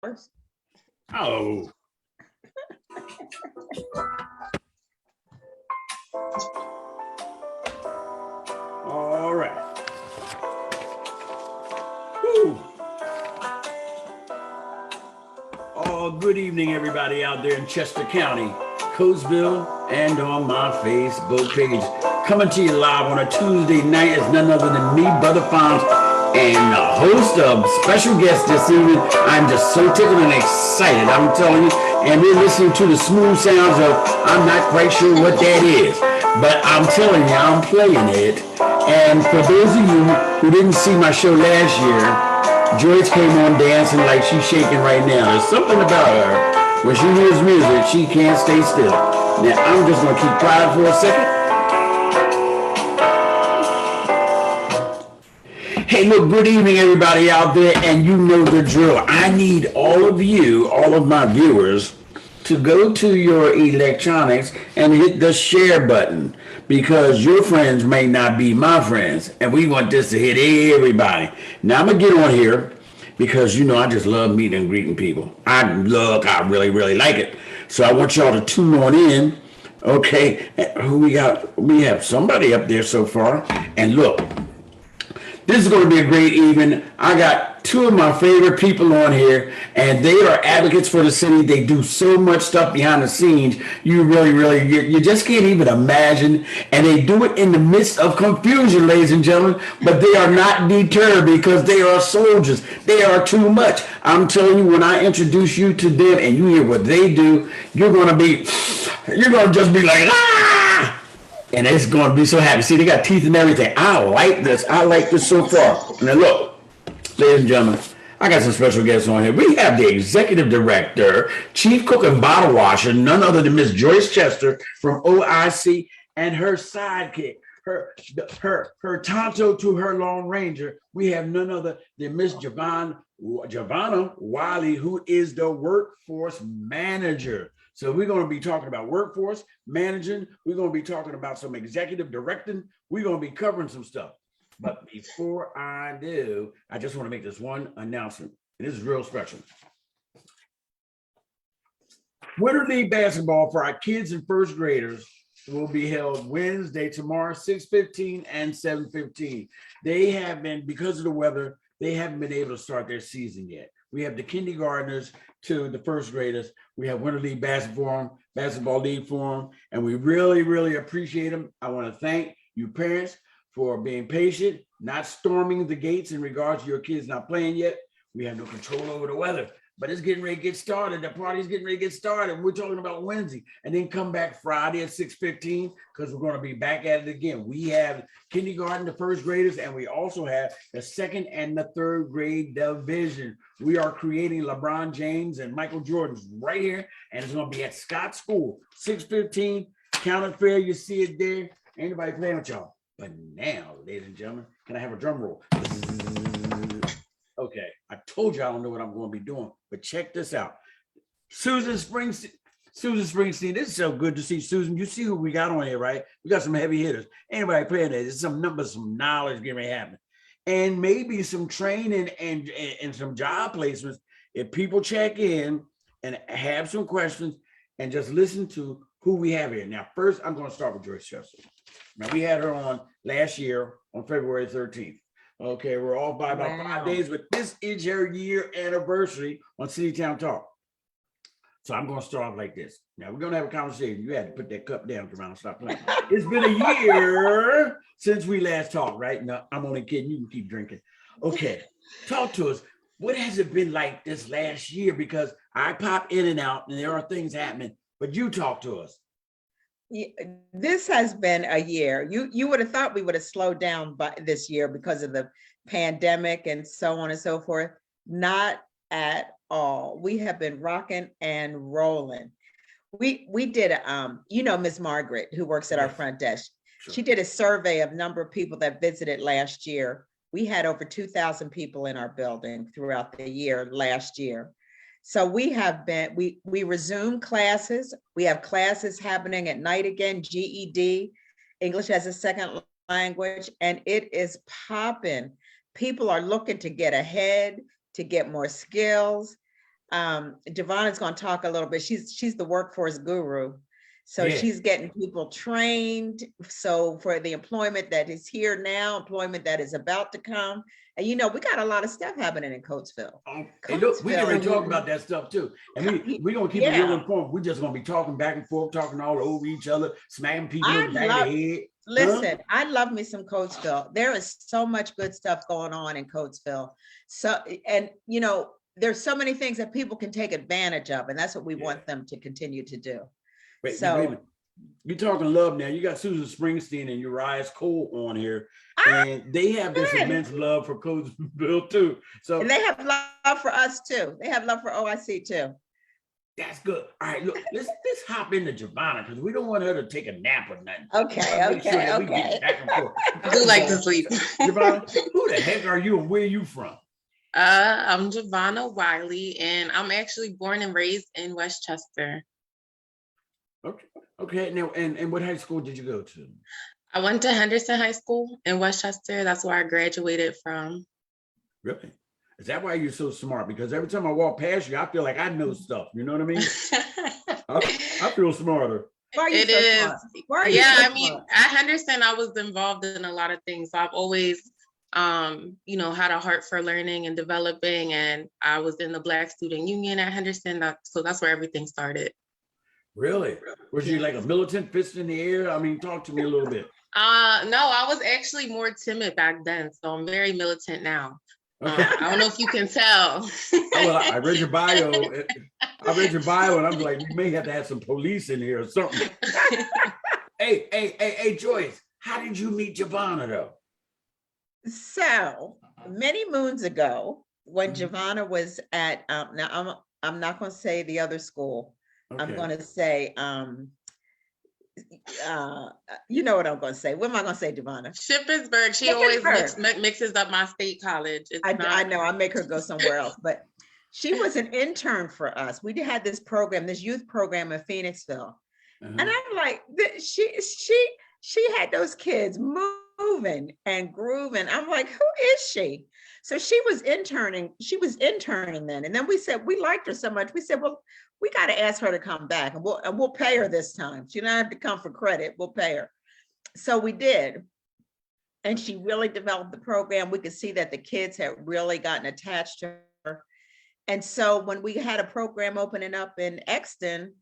first. Oh. All right. Whew. Oh, good evening, everybody out there in Chester County, Coatesville, and on my Facebook page. Coming to you live on a Tuesday night is none other than me, Brother Fonz, and the host of special guest this evening. I'm just so tickled and excited, I'm telling you. And we're listening to the smooth sounds of, I'm not quite sure what that is, but I'm telling you, I'm playing it. And for those of you who didn't see my show last year, Joyce came on dancing like she's shaking right now. There's something about her. When she hears music, she can't stay still. Now, I'm just going to keep quiet for a second. Hey, look, good evening, everybody out there, and you know the drill. I need all of you, all of my viewers, to go to your electronics and hit the share button, because your friends may not be my friends, and we want this to hit everybody. Now, I'm going to get on here because, you know, I just love meeting and greeting people. I really, really like it. So I want y'all to tune on in. Okay, who we got? We have somebody up there so far. And look, this is going to be a great evening. I got two of my favorite people on here, and they are advocates for the city. They do so much stuff behind the scenes. You really, you just can't even imagine. And they do it in the midst of confusion, ladies and gentlemen. But they are not deterred because they are soldiers. They are too much. I'm telling you, when I introduce you to them and you hear what they do, you're going to just be like, ah! And it's going to be so happy. See, they got teeth and everything. I like this. I like this so far. Now, look, ladies and gentlemen, I got some special guests on here. We have the executive director, chief cook and bottle washer, none other than Miss Joyce Chester from O.I.C., and her sidekick, her tonto to her Lone Ranger. We have none other than Miss Giovanna Wiley, who is the workforce manager. So we're going to be talking about workforce managing. We're going to be talking about some executive directing. We're going to be covering some stuff. But before I do, I just want to make this one announcement. This is real special. Winter League basketball for our kids and first graders will be held Wednesday, tomorrow, 6:15 and 7:15. They have been, because of the weather, they haven't been able to start their season yet. We have the kindergartners to the first graders. We have Winter League basketball league for them, and we really appreciate them. I want to thank you parents for being patient, not storming the gates in regards to your kids not playing yet. We have no control over the weather, but it's getting ready to get started. The party's getting ready to get started. We're talking about Wednesday, and then come back Friday at 6:15 because we're going to be back at it again. We have kindergarten, the first graders, and we also have the second and the third grade division. We are creating LeBron James and Michael Jordan's right here, and it's going to be at Scott School, 6:15. County Fair, you see it there. Anybody playing with y'all? But now, ladies and gentlemen, can I have a drum roll? Okay, I told you I don't know what I'm going to be doing, but check this out. Susan Springsteen, this is so good to see, Susan. You see who we got on here, right? We got some heavy hitters. Anybody playing that? There's some numbers, some knowledge getting ready to happen. And maybe some training and some job placements. If people check in and have some questions and just listen to who we have here. Now, first, I'm going to start with Joyce Chester. Now, we had her on last year on February 13th. Okay, we're off by about 5 days, but this is her year anniversary on City Town Talk. So I'm going to start off like this. Now, we're going to have a conversation. You had to put that cup down, Jerome. Stop playing. It's been a year since we last talked, right? No, I'm only kidding. You can keep drinking. Okay, talk to us. What has it been like this last year? Because I pop in and out, and there are things happening, but you talk to us. This has been a year. You would have thought we would have slowed down by this year because of the pandemic and so on and so forth. Not at all. We have been rocking and rolling. We did Miss Margaret, who works at our front desk. Sure. She did a survey of number of people that visited last year. We had over 2,000 people in our building throughout the year last year. So we resumed classes. We have classes happening at night again, GED, English as a second language, and it is popping. People are looking to get ahead, to get more skills. Devonna's going to talk a little bit. She's the workforce guru. So Yeah. she's getting people trained. So for the employment that is here now, employment that is about to come. And we got a lot of stuff happening in Coatesville. Hey, look, we can Coatesville- talk about that stuff too. And we gonna keep it real informed. We're just gonna be talking back and forth, talking all over each other, smacking people in the back of the head. Listen, I love me some Coatesville. There is so much good stuff going on in Coatesville. So, and there's so many things that people can take advantage of, and that's what we want them to continue to do. Wait a minute. You're talking love now. You got Susan Springsteen and Uriah Cole on here, and they have this immense love for Coatesville too. So and they have love for us too. They have love for O.I.C. too. That's good. All right, look, let's hop into Giovanna because we don't want her to take a nap or nothing. Okay. I do like to sleep. Giovanna, who the heck are you and where are you from? I'm Giovanna Wiley, and I'm actually born and raised in Westchester. Okay. Now, and what high school did you go to? I went to Henderson High School in Westchester. That's where I graduated from. Really? Is that why you're so smart? Because every time I walk past you, I feel like I know stuff. You know what I mean? I feel smarter. Why are you It so is. smart? Why are you so I mean, smart? at Henderson, I was involved in a lot of things. So I've always, had a heart for learning and developing. And I was in the Black Student Union at Henderson. So that's where everything started. Really? Was you like a militant, fist in the air? I mean, talk to me a little bit. No, I was actually more timid back then. So I'm very militant now. Okay. I don't know if you can tell. Well, I read your bio. And I'm like, you may have to have some police in here or something. Hey, Joyce, how did you meet Giovanna though? So many moons ago, when Giovanna was at now I'm not going to say the other school. Okay. I'm going to say you know what I'm going to say. What am I going to say, Giovanna? Shippensburg. She always mixes up my state college. I know. I make her go somewhere else, but she was an intern for us. We had this program, this youth program in Phoenixville, and I'm like, she had those kids moving and grooving. I'm like, who is she? So she was interning. She was interning then, and then we said we liked her so much. We said, well, we got to ask her to come back, and we'll pay her this time. She don't have to come for credit. We'll pay her. So we did, and she really developed the program. We could see that the kids had really gotten attached to her, and so when we had a program opening up in Exton,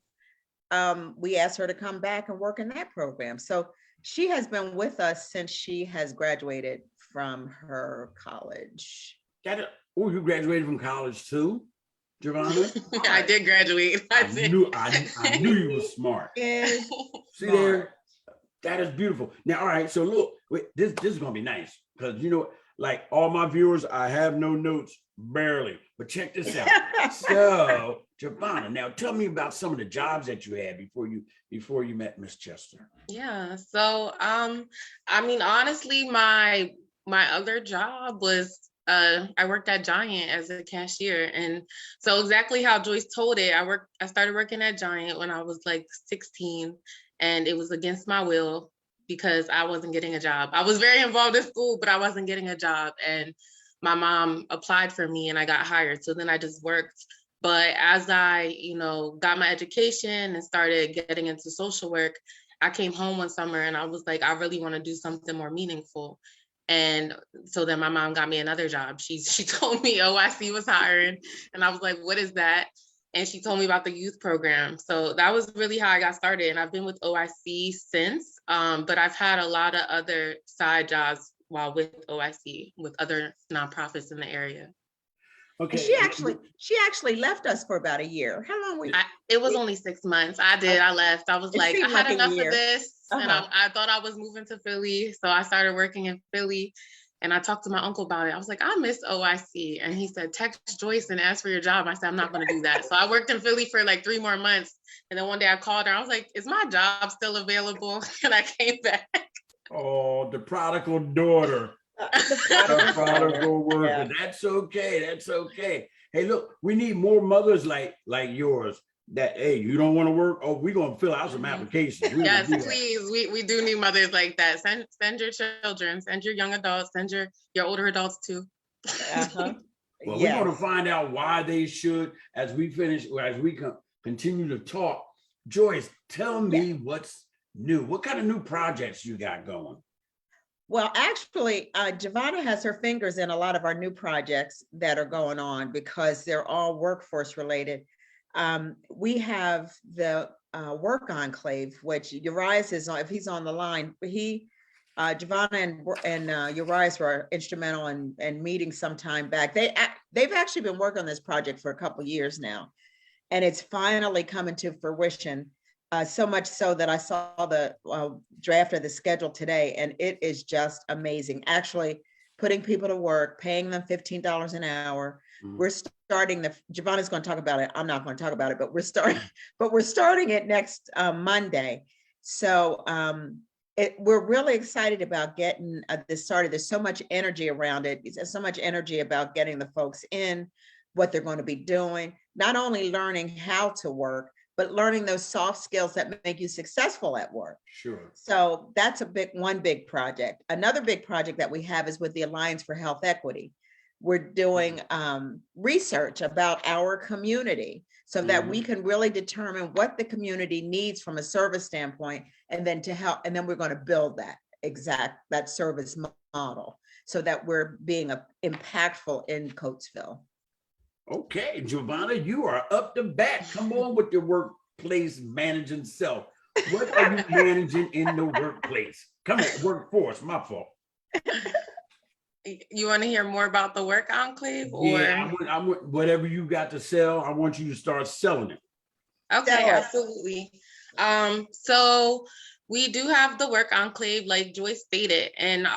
we asked her to come back and work in that program. So she has been with us since she has graduated from her college. You graduated from college too, Giovanna? I did graduate. I knew you were smart. See there? That is beautiful. Now, all right. So look, this is gonna be nice because like all my viewers, I have no notes, barely. But check this out. So, Giovanna, now tell me about some of the jobs that you had before you met Miss Chester. Yeah. So, I mean, honestly, my other job was I worked at Giant as a cashier. And so exactly how Joyce told it, I started working at Giant when I was like 16, and it was against my will because I wasn't getting a job. I was very involved in school, but I wasn't getting a job. And my mom applied for me and I got hired. So then I just worked. But as I, got my education and started getting into social work, I came home one summer and I was like, I really want to do something more meaningful. And so then my mom got me another job. She told me O.I.C was hiring, and I was like, what is that? And she told me about the youth program. So that was really how I got started. And I've been with O.I.C since, but I've had a lot of other side jobs while with O.I.C with other nonprofits in the area. Okay. And she actually left us for about a year. How long were you? It was only 6 months. I left. I was like, I had enough of this. And I thought I was moving to Philly. So I started working in Philly, and I talked to my uncle about it. I was like, I miss O.I.C. And he said, text Joyce and ask for your job. I said, I'm not going to do that. So I worked in Philly for like 3 more months. And then one day I called her. I was like, is my job still available? And I came back. Oh, the prodigal daughter. The prodigal worker. Yeah. That's okay. Hey, look, we need more mothers like yours. That you don't want to work. Oh, we're gonna fill out some applications. Yes, please. We do need mothers like that. Send your children, send your young adults, send your older adults too. Well, we're going to Yes. find out why they should as we finish, as we continue to talk. Joyce, tell me what's new. What kind of new projects you got going? Well, actually, Giovanna has her fingers in a lot of our new projects that are going on because they're all workforce related. We have the work enclave, which Urias is on, if he's on the line, Giovanna and Urias were instrumental in meeting some time back. They've actually been working on this project for a couple of years now, and it's finally coming to fruition. So much so that I saw the draft of the schedule today, and it is just amazing. Actually, putting people to work, paying them $15 an hour. Mhm. We're starting Giovanna's going to talk about it. I'm not going to talk about it, but we're starting it next Monday. So we're really excited about getting this started. There's so much energy around it. There's so much energy about getting the folks in, what they're going to be doing, not only learning how to work, but learning those soft skills that make you successful at work. Sure. So that's one big project. Another big project that we have is with the Alliance for Health Equity. We're doing research about our community so that we can really determine what the community needs from a service standpoint, and then we're going to build that service model so that we're being impactful in Coatesville. Okay, Giovanna, you are up to bat. Come on with your workplace managing self. What are you managing in the workplace? Come on, workforce, my fault. You want to hear more about the work enclave, or? Yeah, I want whatever you got to sell. I want you to start selling it. Okay, absolutely. So we do have the work enclave, like Joyce stated, and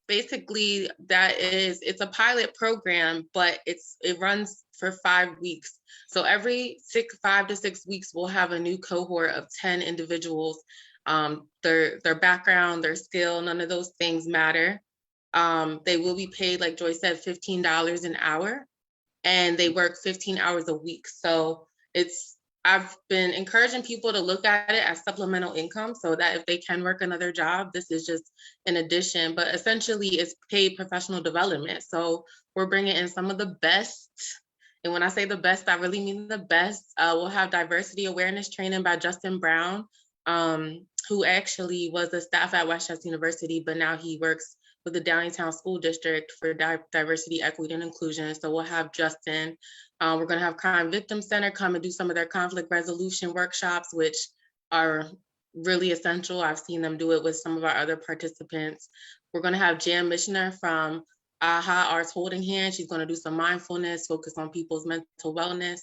basically it's a pilot program, but it runs for 5 weeks. So every 5 to 6 weeks, we'll have a new cohort of 10 individuals. Their background, their skill, none of those things matter. They will be paid, like Joyce said, $15 an hour, and they work 15 hours a week. So I've been encouraging people to look at it as supplemental income, so that if they can work another job, this is just an addition, but essentially it's paid professional development. So we're bringing in some of the best. And when I say the best, I really mean the best. We'll have diversity awareness training by Justin Brown, who actually was a staff at Westchester University, but now he works with the Downingtown School District for diversity, equity, and inclusion. So we'll have Justin. We're going to have Crime Victim Center come and do some of their conflict resolution workshops, which are really essential. I've seen them do it with some of our other participants. We're going to have Jan Mishner from AHA Arts Holding Hand. She's going to do some mindfulness, focus on people's mental wellness.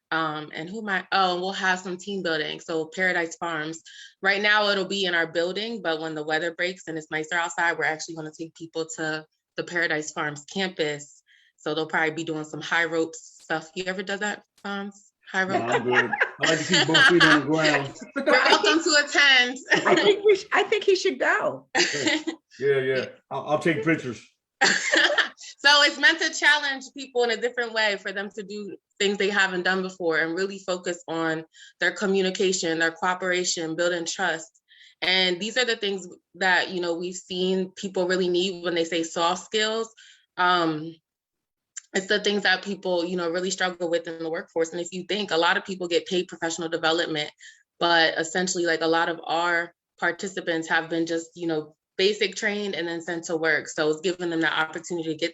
And we'll have some team building. So Paradise Farms, right now it'll be in our building, but when the weather breaks and it's nicer outside, we're actually going to take people to the Paradise Farms campus. So they'll probably be doing some high ropes stuff. You ever done that, Farms? High rope? No, I'm good. I like to keep both feet on the ground. You're welcome to attend. I think he should go. Yeah. I'll take pictures. So it's meant to challenge people in a different way, for them to do things they haven't done before and really focus on their communication, their cooperation, building trust. And these are the things that, we've seen people really need when they say soft skills. It's the things that people, really struggle with in the workforce. And if you think, a lot of people get paid professional development, but essentially, like, a lot of our participants have been just, basic trained and then sent to work. So it's giving them the opportunity to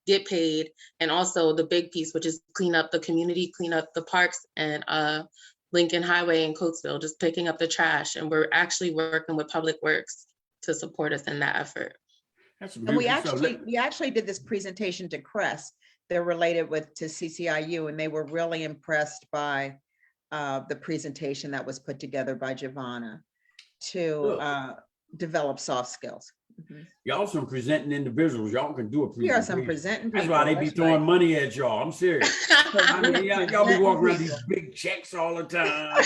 get paid. And also the big piece, which is clean up the community, clean up the parks and Lincoln Highway in Coatesville, just picking up the trash. And we're actually working with Public Works to support us in that effort. That's and we actually did this presentation to CREST. They're related to CCIU, and they were really impressed by the presentation that was put together by Giovanna to develop soft skills. Y'all some presenting individuals. Y'all can do a presentation. We are some presenting people. That's why they be throwing money at y'all. I'm serious. Y'all be walking around these big checks all the time.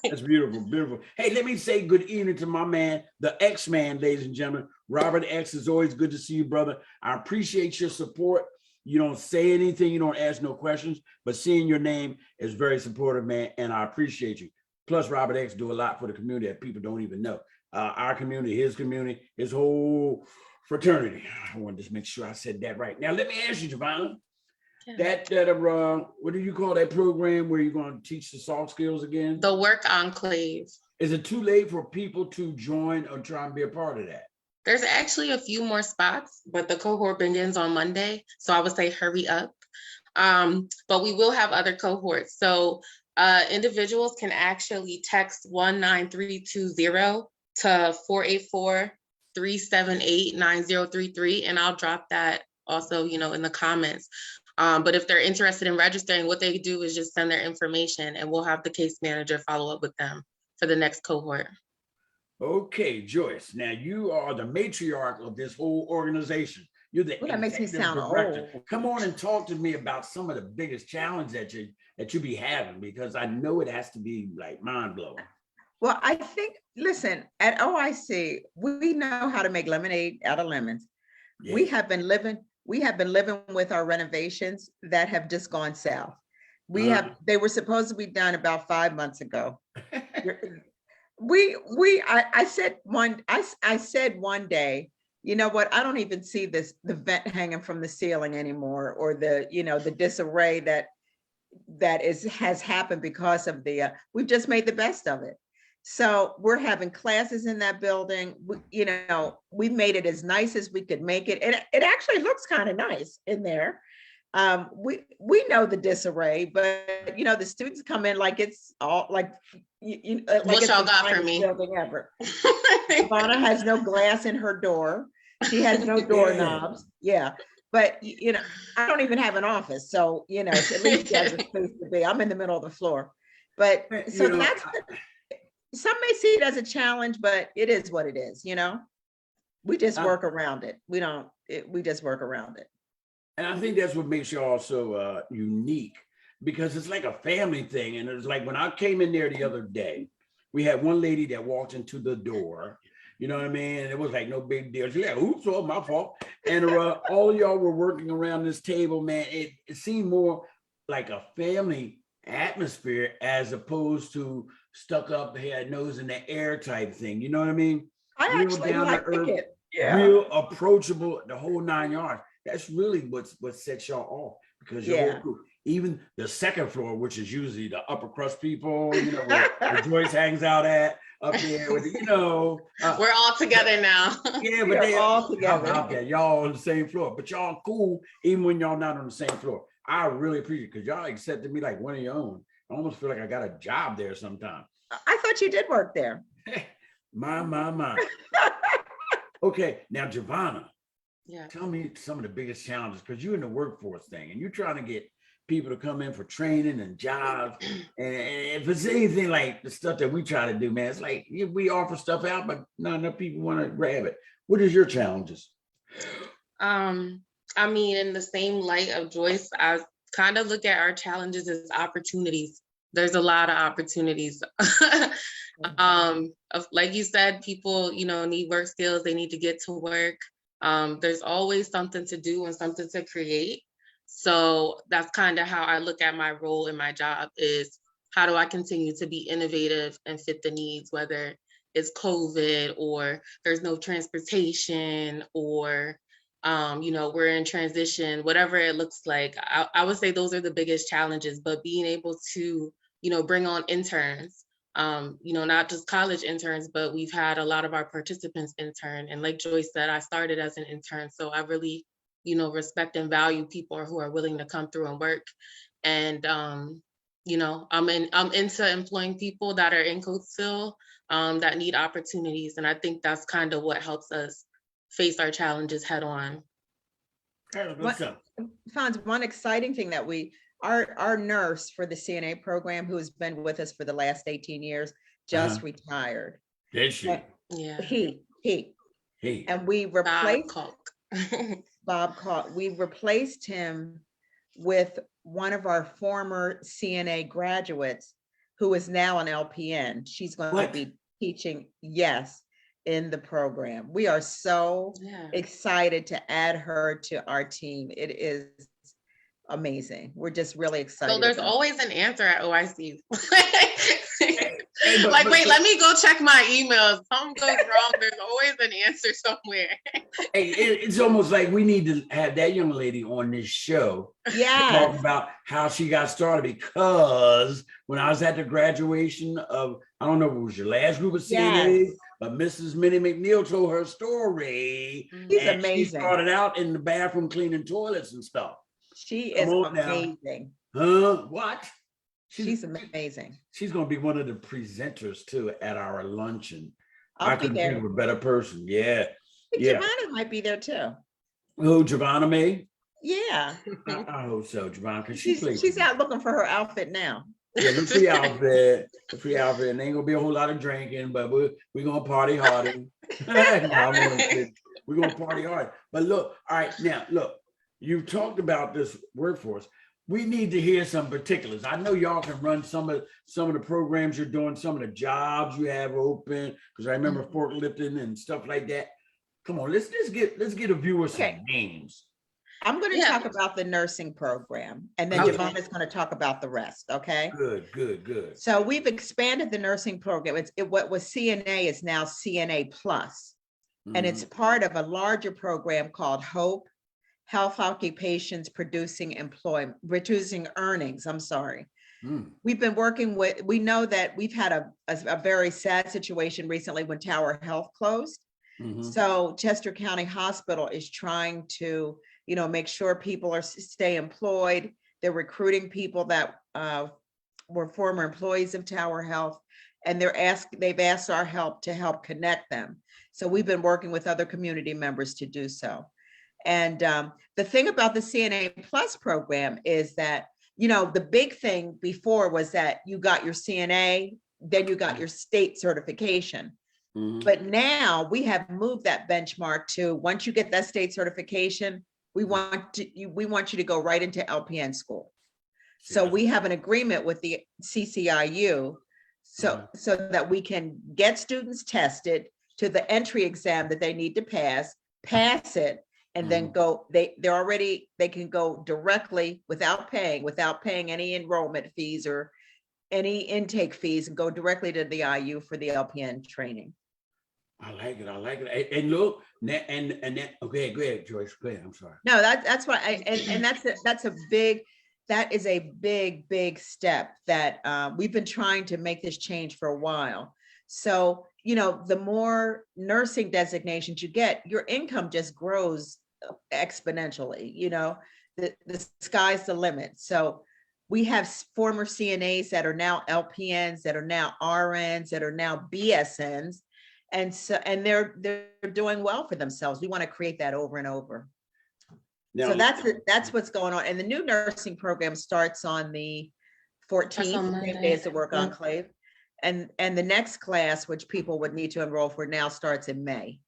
That's beautiful, beautiful. Hey, let me say good evening to my man, the X-Man, ladies and gentlemen. Robert X, is always good to see you, brother. I appreciate your support. You don't say anything, you don't ask no questions, but seeing your name is very supportive, man, and I appreciate you. Plus, Robert X do a lot for the community that people don't even know. Our community, his whole fraternity. I wanted to make sure I said that right. Now, let me ask you, Giovanna, Yeah. what do you call that program where you're going to teach the soft skills again? The Work Enclave. Is it too late for people to join or try and be a part of that? There's actually a few more spots, but the cohort begins on Monday. So I would say hurry up. But we will have other cohorts. So individuals can actually text 19320 to 484-378-9033. And I'll drop that also, in the comments. But if they're interested in registering, what they do is just send their information and we'll have the case manager follow up with them for the next cohort. Okay, Joyce. Now you are the matriarch of this whole organization. You're the That makes me executive sound director. old. Come on and talk to me about some of the biggest challenges that you be having, because I know it has to be like mind blowing. Well, I think, listen, at OIC, we know how to make lemonade out of lemons. Yeah. We have been living with our renovations that have just gone south. They were supposed to be done about 5 months ago. I said one day, you know what, I don't even see the vent hanging from the ceiling anymore, or the disarray that has happened because of we've just made the best of it. So we're having classes in that building. We made it as nice as we could make it. It actually looks kind of nice in there. We know the disarray, but the students come in like it's all like like what it's y'all the got for finest me? building ever. Ivana has no glass in her door. She has no doorknobs. Yeah. But I don't even have an office. So at least she has a space to be. I'm in the middle of the floor. But so that's some may see it as a challenge, but it is what it is, we just work around it. We just work around it. And I think that's what makes you all so unique, because it's like a family thing. And it was like when I came in there the other day, we had one lady that walked into the door, you know what I mean? And it was like no big deal. She like, oops, oh, my fault. And all of y'all were working around this table, man. It seemed more like a family atmosphere as opposed to stuck up, head, nose in the air type thing. You know what I mean? I Real actually down like to earth, it. Yeah. real approachable, the whole 9 yards. That's really what sets y'all off, because your whole group, even the second floor, which is usually the upper crust people, where Joyce hangs out at up there with, we're all together now. Yeah, but they all together out there. Y'all on the same floor, but y'all cool even when y'all not on the same floor. I really appreciate it because y'all accepted me like one of your own. I almost feel like I got a job there sometime. I thought you did work there. My. Okay, now Giovanna. Yeah. Tell me some of the biggest challenges, because you're in the workforce thing and you're trying to get people to come in for training and jobs. And if it's anything like the stuff that we try to do, man, it's like we offer stuff out, but not enough people want to grab it. What is your challenges? In the same light of Joyce, I kind of look at our challenges as opportunities. There's a lot of opportunities. Like you said, people, need work skills. They need to get to work. There's always something to do and something to create. So that's kind of how I look at my role in my job, is how do I continue to be innovative and fit the needs, whether it's COVID or there's no transportation or, we're in transition, whatever it looks like. I would say those are the biggest challenges, but being able to, bring on interns, not just college interns, but we've had a lot of our participants intern. And like Joyce said, I started as an intern. So I really, respect and value people who are willing to come through and work. And, I'm into employing people that are in Coatesville, that need opportunities. And I think that's kind of what helps us face our challenges head on. Fonz, one exciting thing that our nurse for the CNA program, who has been with us for the last 18 years, just retired. Did she? Yeah. He. And we replaced Bob Calk. We replaced him with one of our former CNA graduates, who is now an LPN. She's going to be teaching, in the program. We are so excited to add her to our team. It is amazing. We're just really excited. So there's always an answer at O.I.C. Hey, Like, wait, let me go check my emails. Something goes wrong. There's always an answer somewhere. hey, it's almost like we need to have that young lady on this show to talk Yes, about how she got started. Because when I was at the graduation of, I don't know if it was your last group of CNAs, yes. but Mrs. Minnie McNeil told her story, She's and she amazing. started out in the bathroom cleaning toilets and stuff. She Come is on now. amazing. Huh? What? She's amazing. She's going to be one of the presenters too at our luncheon. I I'll be couldn't think there. of a better person. Yeah. I think Yeah. Giovanna might be there too. Who, Giovanna May? Yeah. I hope so, Giovanna, because she plays. She's out looking for her outfit now. Yeah, the free outfit, and ain't gonna be a whole lot of drinking, but we're gonna party hard. No, I'm only kidding. We're gonna party hard. But look, all right, now look, you talked about this workforce. We need to hear some particulars. I know y'all can run some of the programs you're doing, some of the jobs you have open, because I remember forklifting and stuff like that. Come on, let's get a view of some Okay. names. I'm going to Yeah. talk about the nursing program, and then Okay. Giovanna's going to talk about the rest. Okay. Good. So we've expanded the nursing program. What was CNA is now CNA Plus, and it's part of a larger program called HOPE, Health Occupations Producing Earnings. I'm sorry. Mhm. We've been working with, we know that we've had a very sad situation recently when Tower Health closed. Mhm. So Chester County Hospital is trying to, make sure people stay employed. They're recruiting people that were former employees of Tower Health, and they've asked our help to help connect them. So we've been working with other community members to do so. And the thing about the CNA Plus program is that, the big thing before was that you got your CNA, then you got your state certification. Mhm. But now we have moved that benchmark to, once you get that state certification, we want you to go right into LPN school. So we have an agreement with the CCIU so that we can get students tested to the entry exam that they need to pass it, and then they can go directly without paying any enrollment fees or any intake fees, and go directly to the IU for the LPN training. I like it. And look, okay, go ahead, Joyce. Go ahead. I'm sorry. No, that's why, that is a big step that we've been trying to make this change for a while. So, the more nursing designations you get, your income just grows exponentially. The sky's the limit. So we have former CNAs that are now LPNs, that are now RNs, that are now BSNs. And they're doing well for themselves. We want to create that over and over. Now, So that's what's going on. And the new nursing program starts on the 14th, same day as the work enclave. And the next class, which people would need to enroll for now, starts in May.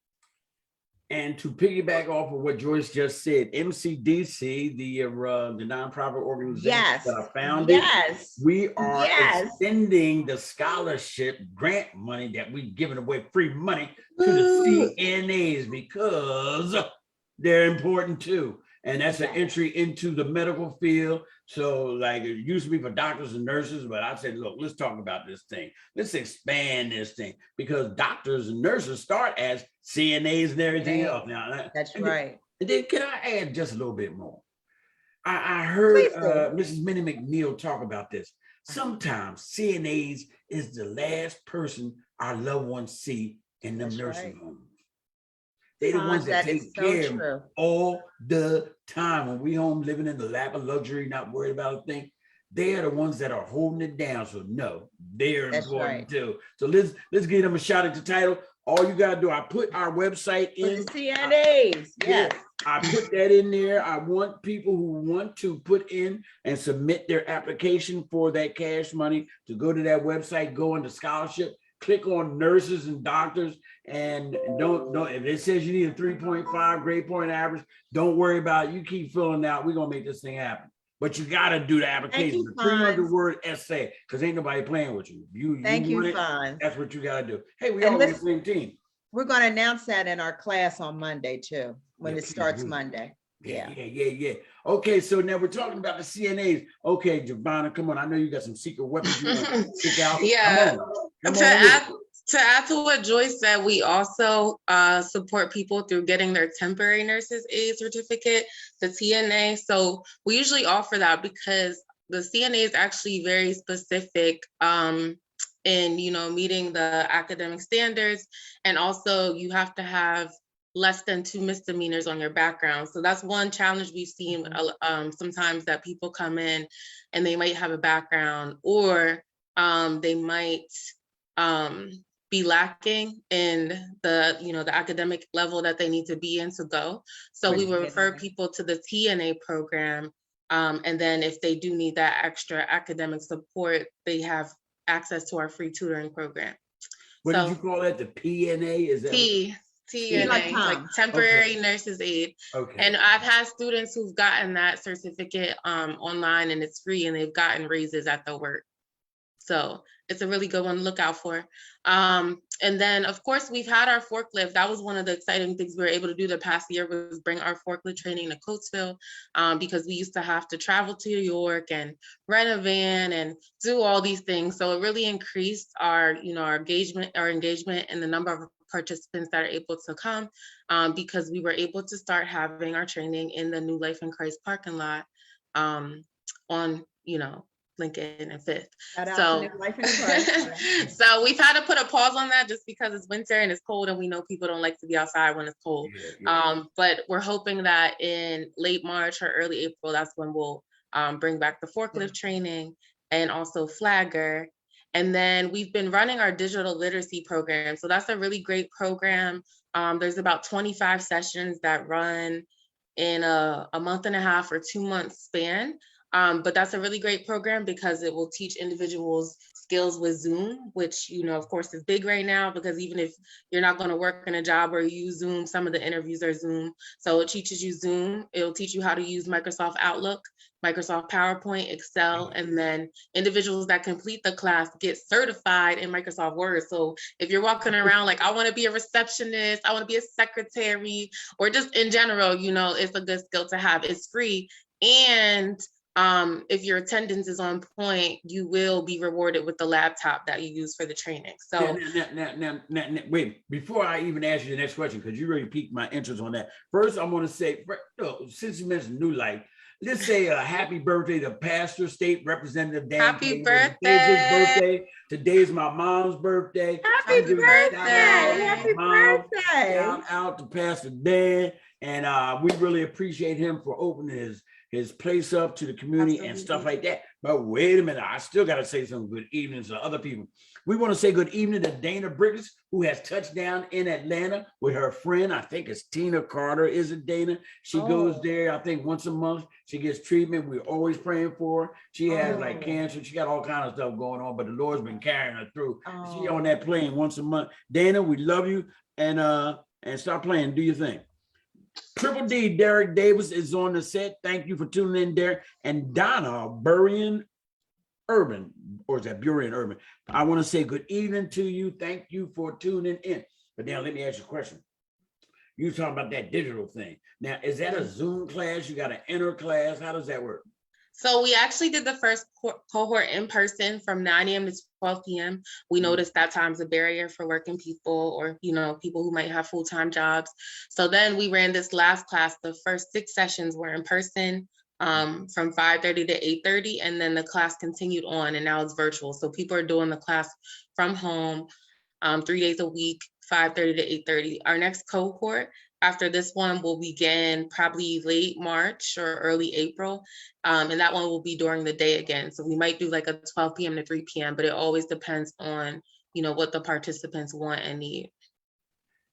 and to piggyback off of what Joyce just said, MCDC, the nonprofit organization Yes. that I founded, Yes. we are Yes. extending the scholarship grant money that we've given away, free money, to the CNAs because they're important too. And that's an entry into the medical field. So like it used to be for doctors and nurses, but I said, look, let's talk about this thing. Let's expand this thing, because doctors and nurses start as CNAs and everything else. Now, That's right. And then can I add just a little bit more? I heard Mrs. Minnie McNeil talk about this. Sometimes CNAs is the last person our loved ones see in them nursing homes. They're the ones that take care of them all the time. When we home living in the lap of luxury, not worried about a thing, they are the ones that are holding it down. So no, they're important too. So let's give them a shout at the title. All you gotta do, I put our website in. For the CNAs, yes. I put that in there. I want people who want to put in and submit their application for that cash money to go to that website, go into scholarship, click on nurses and doctors, and don't if it says you need a 3.5 grade point average, don't worry about it. You keep filling out. We're gonna make this thing happen. But you gotta do the application, the 300-word essay, because ain't nobody playing with you. Thank you, want it, Fonz. that's what you gotta do. Hey, we all on the same team. We're gonna announce that in our class on Monday too, when it starts Monday. Yeah. Okay, so now we're talking about the CNAs. Okay, Giovanna, come on. I know you got some secret weapons you want to stick out. Yeah. Come To on with it. add to what Joyce said, we also support people through getting their temporary nurses aid certificate, the TNA. So we usually offer that because the CNA is actually very specific in meeting the academic standards, and also you have to have less than 2 misdemeanors on your background. So that's one challenge we've seen sometimes, that people come in and they might have a background, or they might be lacking in the academic level that they need to be in to go. So we will refer people to the TNA program. And then if they do need that extra academic support, they have access to our free tutoring program. What did you call that? The PNA? Is that TNA, like temporary nurses aid. Okay. And I've had students who've gotten that certificate online, and it's free, and they've gotten raises at the work. So it's a really good one to look out for. And then, of course, we've had our forklift. That was one of the exciting things we were able to do the past year, was bring our forklift training to Coatesville, because we used to have to travel to New York and rent a van and do all these things. So it really increased our engagement and the number of participants that are able to come, because we were able to start having our training in the New Life in Christ parking lot on Lincoln and Fifth. So so we've had to put a pause on that just because it's winter and it's cold, and we know people don't like to be outside when it's cold. But we're hoping that in late March or early April, that's when we'll bring back the forklift training and also flagger. And then we've been running our digital literacy program. So that's a really great program. There's about 25 sessions that run in a month and a half or 2 month span. But that's a really great program because it will teach individuals skills with Zoom, which, of course, is big right now, because even if you're not going to work in a job where you use Zoom, some of the interviews are Zoom. So it teaches you Zoom. It'll teach you how to use Microsoft Outlook, Microsoft PowerPoint, Excel, and then individuals that complete the class get certified in Microsoft Word. So if you're walking around like, I want to be a receptionist, I want to be a secretary, or just in general, it's a good skill to have. It's free. And if your attendance is on point, you will be rewarded with the laptop that you use for the training. So now, wait, before I even ask you the next question, because you really piqued my interest on that. First, I want to say, since you mentioned New Life, let's say a happy birthday to Pastor State Representative Dan. Happy birthday. Today's his birthday. Today's my mom's birthday. Happy birthday. Happy birthday. Shout out to Pastor Dan. And we really appreciate him for opening his place up to the community. Absolutely. And stuff like that. But wait a minute, I still got to say some good evenings to other people. We want to say good evening to Dana Briggs, who has touched down in Atlanta with her friend. I think it's Tina Carter. Is it Dana? She goes there, I think, once a month. She gets treatment. We're always praying for her. She has like cancer. She got all kinds of stuff going on, but the Lord's been carrying her through. She on that plane once a month. Dana, we love you. And stop playing. Do your thing. Triple D, Derek Davis is on the set. Thank you for tuning in, Derek. And Donna Burrian Urban, or is that Burrian Urban? I want to say good evening to you. Thank you for tuning in. But now let me ask you a question. You were talking about that digital thing. Now, is that a Zoom class? You got to enter class? How does that work? So we actually did the first cohort in person from 9 a.m. to 12 p.m. We noticed that time's a barrier for working people, or, people who might have full-time jobs. So then we ran this last class. The first 6 sessions were in person from 5:30 to 8:30. And then the class continued on, and now it's virtual. So people are doing the class from home 3 days a week, 5:30 to 8:30. Our next cohort after this one will begin probably late March or early April. And that one will be during the day again. So we might do like a 12 p.m. to 3 p.m., but it always depends on, what the participants want and need.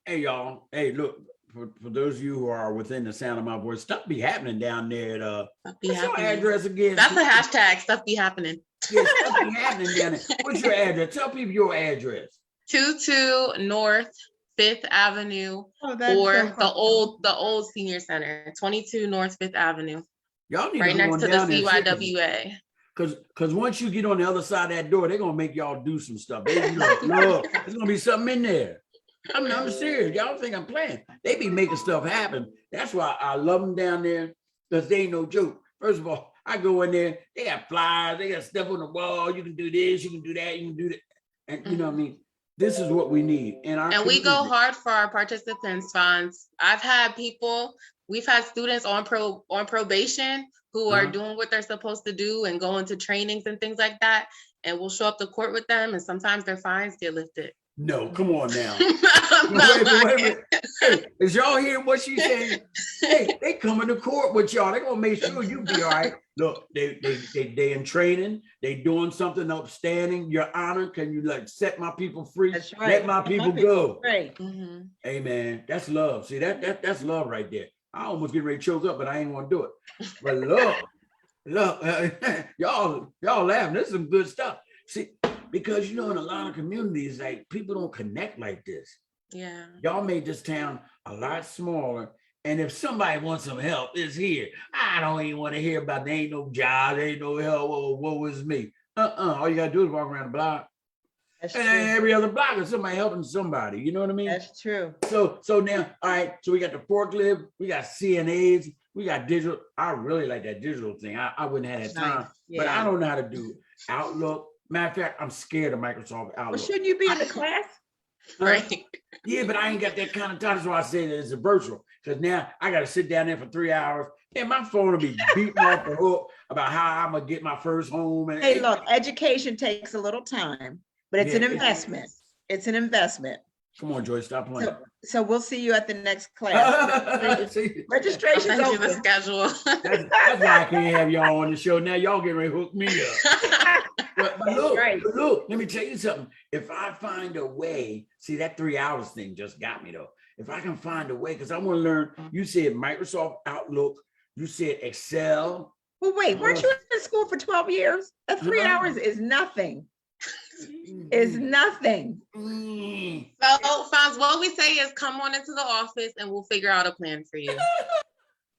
Hey, y'all. Hey, look, for those of you who are within the sound of my voice, stuff be happening down there at, what's your address again? That's a hashtag, stuff be happening. Yeah, stuff be happening down there. What's your address? Tell people your address. 22 North 5th Avenue, or the old senior center, 22 North 5th Avenue. Y'all need right to next to the CYWA. Because once you get on the other side of that door, they're gonna make y'all do some stuff. They be like, look, there's gonna be something in there. I'm serious. Y'all think I'm playing? They be making stuff happen. That's why I love them down there, because they ain't no joke. First of all, I go in there, they got flyers, they got stuff on the wall. You can do this, you can do that, you can do that. And you know what I mean? This is what we need in our And we go community. hard for our participants funds. We've had students on probation who are Uh-huh. doing what they're supposed to do and going to trainings and things like that. And we'll show up to court with them, and sometimes their fines get lifted. No, come on now. I'm Wait, not wait, wait, lying. wait. Hey, is y'all hearing what she's saying? Hey, they coming to court with y'all. They gonna make sure you be all right. Look, they in training. They doing something upstanding. Your Honor, can you like set my people free? That's right. Let my people go. Right. Mhm. Hey man, that's love. See that's love right there. I almost get ready to choke up, but I ain't gonna do it. But look, y'all laughing. This is some good stuff. See, because you know, in a lot of communities, like people don't connect like this. Yeah. Y'all made this town a lot smaller. And if somebody wants some help, it's here. I don't even want to hear about there ain't no job, there ain't no help. Woe is me. All you gotta do is walk around the block. That's And true. every other block is somebody helping somebody. You know what I mean? That's true. So now, all right. So we got the forklift, we got CNAs, we got digital. I really like that digital thing. I wouldn't have that time, Nice. but I Yeah. don't know how to do Outlook. Matter of fact, I'm scared of Microsoft Well, Outlook. shouldn't you be in the class? Right. Yeah, but I ain't got that kind of time. That's why I say that it's a virtual. Because now I got to sit down there for 3 hours, and my phone will be beating off the hook about how I'm gonna get my first home. And Hey, look, education takes a little time, but it's an Yeah. investment. It's an investment. Come on, Joy, stop playing. So we'll see you at the next class. See, I'll Registration's send you the open. schedule. that's why I can't have y'all on the show. Now y'all getting ready to hook me up. But That's look, right. but look, let me tell you something. If I find a way, see that 3 hours thing just got me though. If I can find a way, because I want to learn, you said Microsoft Outlook, you said Excel. Well, wait, weren't you in school for 12 years? That 3 Uh-huh. hours is nothing. Is nothing. Mm. So, Fonz, what we say is come on into the office and we'll figure out a plan for you.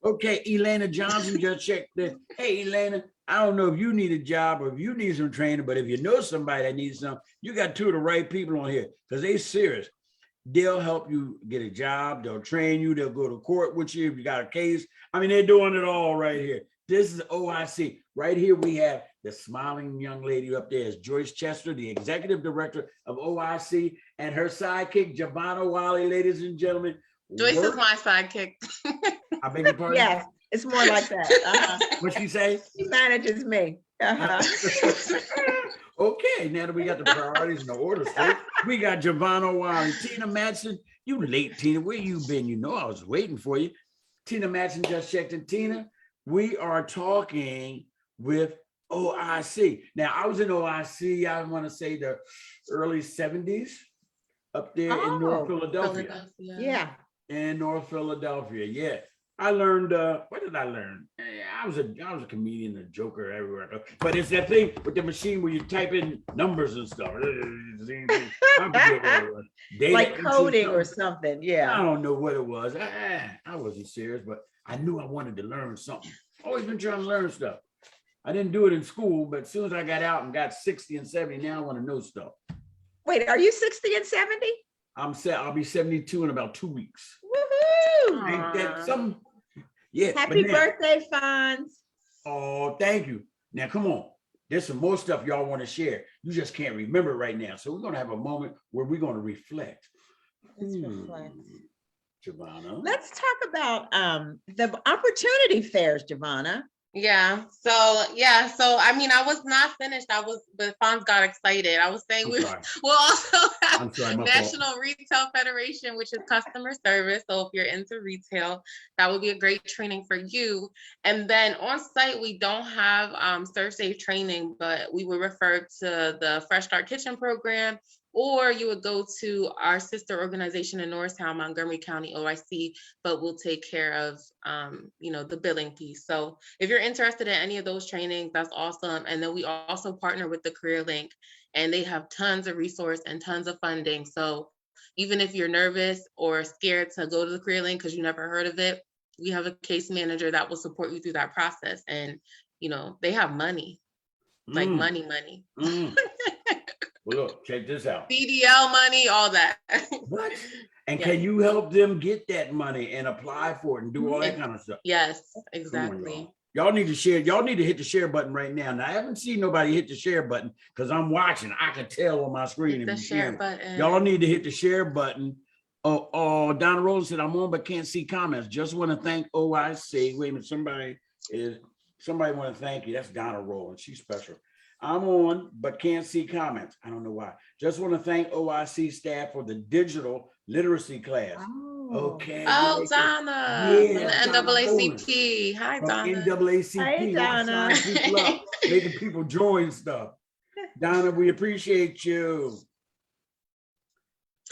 Okay, Elena Johnson just checked this. Hey, Elena, I don't know if you need a job or if you need some training, but if you know somebody that needs some, you got two of the right people on here because they serious. They'll help you get a job. They'll train you. They'll go to court with you if you got a case. I mean, they're doing it all right here. This is O.I.C. Right here, we have the smiling young lady up there is Joyce Chester, the executive director of O.I.C., and her sidekick, Giovanna Wiley, ladies and gentlemen. Joyce is Work- my sidekick. I beg your pardon? Yes, it's more like that. Uh-huh. What'd she say? She manages me. Uh-huh. Okay, now that we got the priorities and the order straight, we got Giovanna Wiley. Tina Matson, you late, Tina. Where you been? You know I was waiting for you. Tina Matson just checked in. Tina, we are talking with O.I.C. Now, I was in O.I.C., I want to say the early 70s up there in North Oh, Philadelphia. Yeah. In North Philadelphia, yeah. I learned, what did I learn? I was a comedian, a joker everywhere. But it's that thing with the machine where you type in numbers and stuff. I forget what it was. Data Like entry coding or something. something. Yeah. I don't know what it was. I wasn't serious, but I knew I wanted to learn something. Always been trying to learn stuff. I didn't do it in school, but as soon as I got out and got 60 and 70, now I want to know stuff. Wait, are you 60 and 70? I'll be 72 in about 2 weeks. Woohoo! Ain't that some? Yeah. Happy but now- birthday, Fonz. Oh, thank you. Now, come on. There's some more stuff y'all want to share. You just can't remember right now. So we're going to have a moment where we're going to reflect. Let's reflect. Giovanna. Let's talk about the opportunity fairs, Giovanna. Yeah. So I mean, I was not finished. But Fonz got excited. I was saying I'm we'll sorry. also have I'm sorry, my fault. National Retail Federation, which is customer service. So if you're into retail, that would be a great training for you. And then on site, we don't have Serve Safe training, but we would refer to the Fresh Start Kitchen program, or you would go to our sister organization in Norristown, Montgomery County, O.I.C., but we'll take care of, the billing piece. So if you're interested in any of those trainings, that's awesome. And then we also partner with the Career Link, and they have tons of resource and tons of funding. So even if you're nervous or scared to go to the Career Link because you never heard of it, we have a case manager that will support you through that process. And, they have money, like money. Mm. Well, look, check this out. CDL money, all that. What? And Yeah. can you help them get that money and apply for it and do all that kind of stuff? Yes, Come on, exactly. Y'all need to share. Y'all need to hit the share button right now. Now I haven't seen nobody hit the share button because I'm watching. I can tell on my screen. Hit the share button. Y'all need to hit the share button. Oh, Donna Rose said I'm on but can't see comments. Just want to thank O.I.C. Wait a minute, somebody want to thank you. That's Donna Rose. She's special. I'm on but can't see comments. I don't know why. Just want to thank O.I.C. staff for the digital literacy class. Okay. Oh, Donna from the NAACP. Hi, Donna. NAACP. Hey, Donna. People up, making people join stuff. Donna, we appreciate you.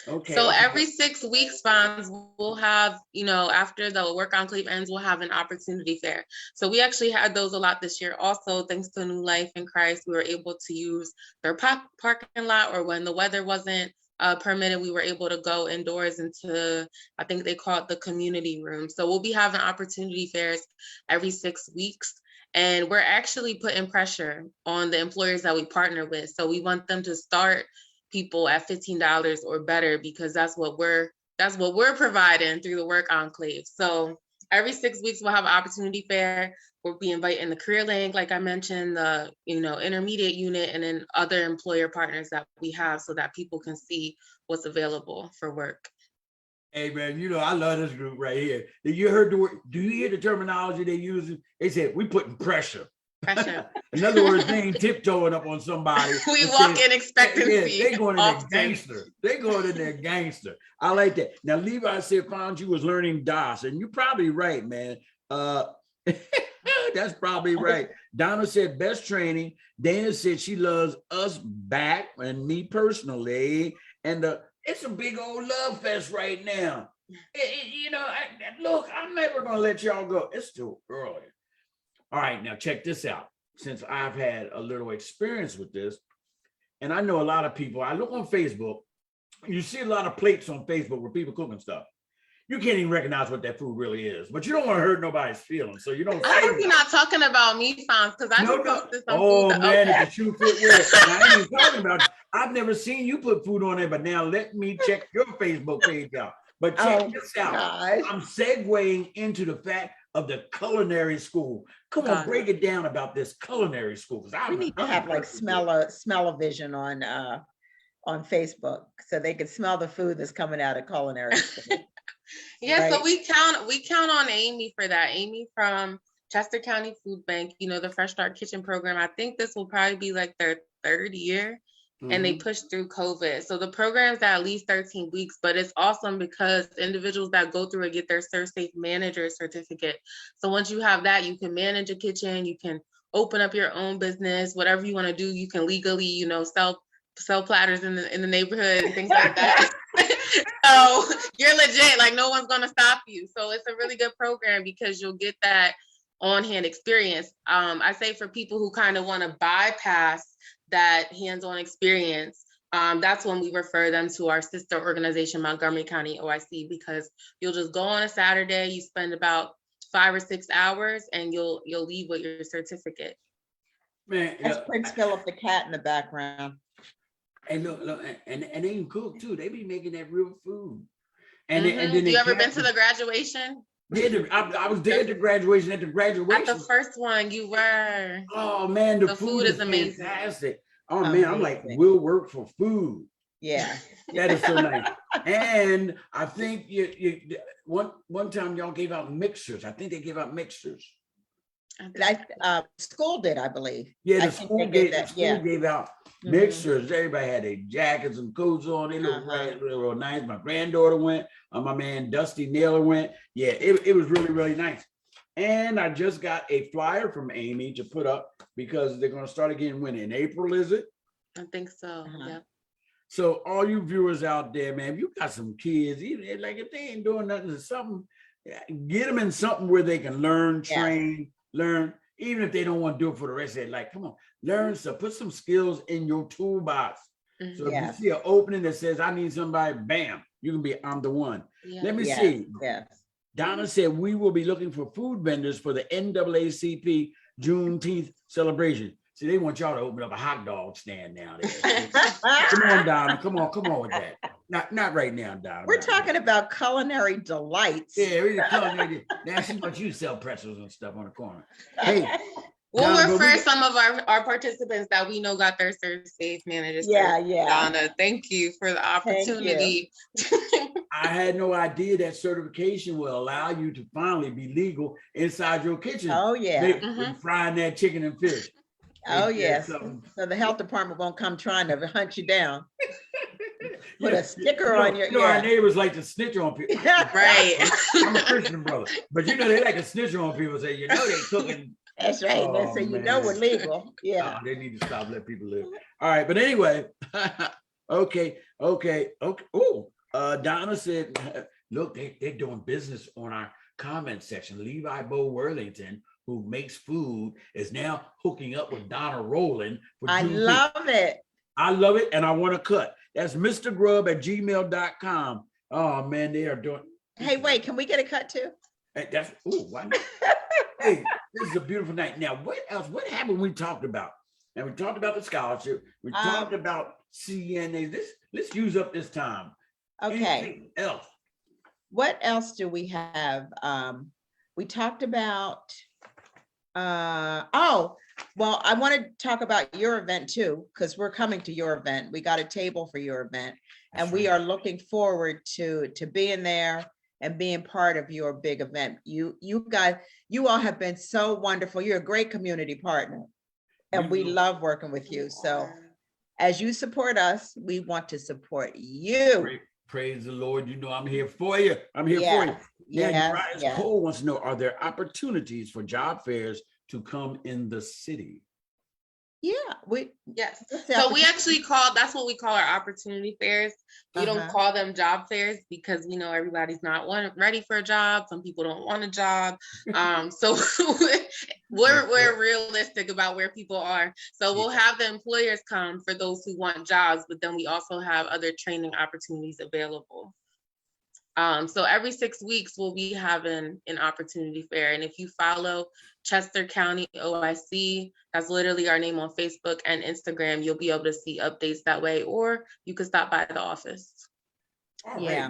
Okay. So every 6 weeks, Fonz, we'll have, after the work enclave ends, we'll have an opportunity fair. So we actually had those a lot this year. Also, thanks to New Life in Christ, we were able to use their parking lot, or when the weather wasn't permitted, we were able to go indoors into, I think they call it the community room. So we'll be having opportunity fairs every 6 weeks. And we're actually putting pressure on the employers that we partner with. So we want them to start people at $15 or better, because that's what we're providing through the work enclave. So every 6 weeks we'll have an opportunity fair. We'll be inviting the career link, like I mentioned, the intermediate unit, and then other employer partners that we have, so that people can see what's available for work. Hey man, I love this group right here. Do you hear the terminology they use? They said we putting pressure. In other words, they ain't tiptoeing up on somebody. We walk in expectancy. Yeah, they going in there gangster. They going in there gangster. I like that. Now, Levi said found you was learning DOS, and you're probably right, man. That's probably right. Donna said best training. Dana said she loves us back and me personally. And it's a big old love fest right now. Look, I'm never gonna let y'all go. It's too early. All right, now check this out. Since I've had a little experience with this, and I know a lot of people, I look on Facebook, you see a lot of plates on Facebook where people cooking stuff. You can't even recognize what that food really is, but you don't want to hurt nobody's feelings, so you don't. I hope you're not talking about me, Fonz, because I just posted some food. Oh man, okay. If the shoe fit well. I ain't even talking about. I've never seen you put food on there, but now let me check your Facebook page out. But check this out. Gosh. I'm segueing into the fact of the culinary school. Come on, break it down about this culinary school. We need to have like smell-o-vision on Facebook, so they can smell the food that's coming out of culinary school. Yeah, right? So we count on Amy for that. Amy from Chester County Food Bank, the Fresh Start Kitchen program. I think this will probably be like their third year. And they pushed through COVID. So the program's at least 13 weeks, but it's awesome because individuals that go through it get their ServSafe Manager certificate. So once you have that, you can manage a kitchen, you can open up your own business, whatever you want to do. You can legally, sell platters in the neighborhood and things like that. So you're legit, like no one's gonna stop you. So it's a really good program because you'll get that on-hand experience. I say for people who kind of want to bypass that hands-on experience, that's when we refer them to our sister organization, Montgomery County O.I.C, because you'll just go on a Saturday, you spend about 5 or 6 hours, and you'll leave with your certificate. Man, that's Prince Philip the cat in the background. And look, and they can cook too. They be making that real food. And then you ever been to the graduation? Yeah, I was there at the graduation. At the first one, you were. Oh man, the food is amazing. Fantastic. Oh man, I'm like, we'll work for food. Yeah, that is so nice. And I think one time y'all gave out mixers. I think they gave out mixers. School did, I believe. Yeah, the school gave out mixers. Everybody had their jackets and coats on. They looked real nice. My granddaughter went. My man Dusty Naylor went. Yeah, it was really, really nice. And I just got a flyer from Amy to put up because they're going to start again when in April, is it? I think so. Yeah. So all you viewers out there, man, if you got some kids, even like if they ain't doing nothing, something, get them in something where they can learn, train, learn, even if they don't want to do it for the rest of their life. Come on, learn some, put some skills in your toolbox. So if you see an opening that says, I need somebody, bam, you can be, I'm the one. Let me see. Donna said, we will be looking for food vendors for the NAACP Juneteenth celebration. See, they want y'all to open up a hot dog stand now. Come on, Donna, come on with that. Not right now, Donna. We're not right. talking about culinary delights. Yeah, we just come here. Now she wants you to sell pretzels and stuff on the corner. Hey, We'll Donna, but refer some of our participants that we know got their Serve Safe managers. Yeah, yeah. Donna, thank you for the Thank you. opportunity. I had no idea that certification will allow you to finally be legal inside your kitchen. Oh, yeah. With frying that chicken and fish. Oh, Ain't that yes. something? So the health department won't come trying to hunt you down. Put Yeah, a sticker on your, our yeah. neighbors like to snitch on people. Right. I'm a Christian brother, but they like to snitch on people. Say, they cooking. That's right. They say, we're legal. Yeah. They need to stop letting people live. All right, but anyway, okay. Oh, Donna said, look, they're doing business on our comment section. Levi Bo Worthington, who makes food, is now hooking up with Donna Rowland. I love it. I love it, and I want to cut. That's mrgrub@gmail.com. Oh man, they are doing. Hey, wait, can we get a cut too? That's why not? Hey, this is a beautiful night. Now, what else? What happened? We talked about. And we talked about the scholarship. We talked about CNAs. Let's use up this time. Okay. Anything else? What else do we have? We talked about. Well, I want to talk about your event too, because we're coming to your event. We got a table for your event, and we are looking forward to being there and being part of your big event. You guys, you all have been so wonderful. You're a great community partner, and we love working with you. So as you support us, we want to support you. Praise the Lord. You know, I'm here for you. I'm here for you. Yeah, Cole wants to know, are there opportunities for job fairs to come in the city? Yeah, yes. So we actually that's what we call our opportunity fairs. We don't call them job fairs because we know everybody's not ready for a job. Some people don't want a job. So we're realistic about where people are. So we'll have the employers come for those who want jobs, but then we also have other training opportunities available. So every 6 weeks, we'll be having an opportunity fair. And if you follow Chester County O.I.C, that's literally our name on Facebook and Instagram, you'll be able to see updates that way, or you could stop by the office. Yeah,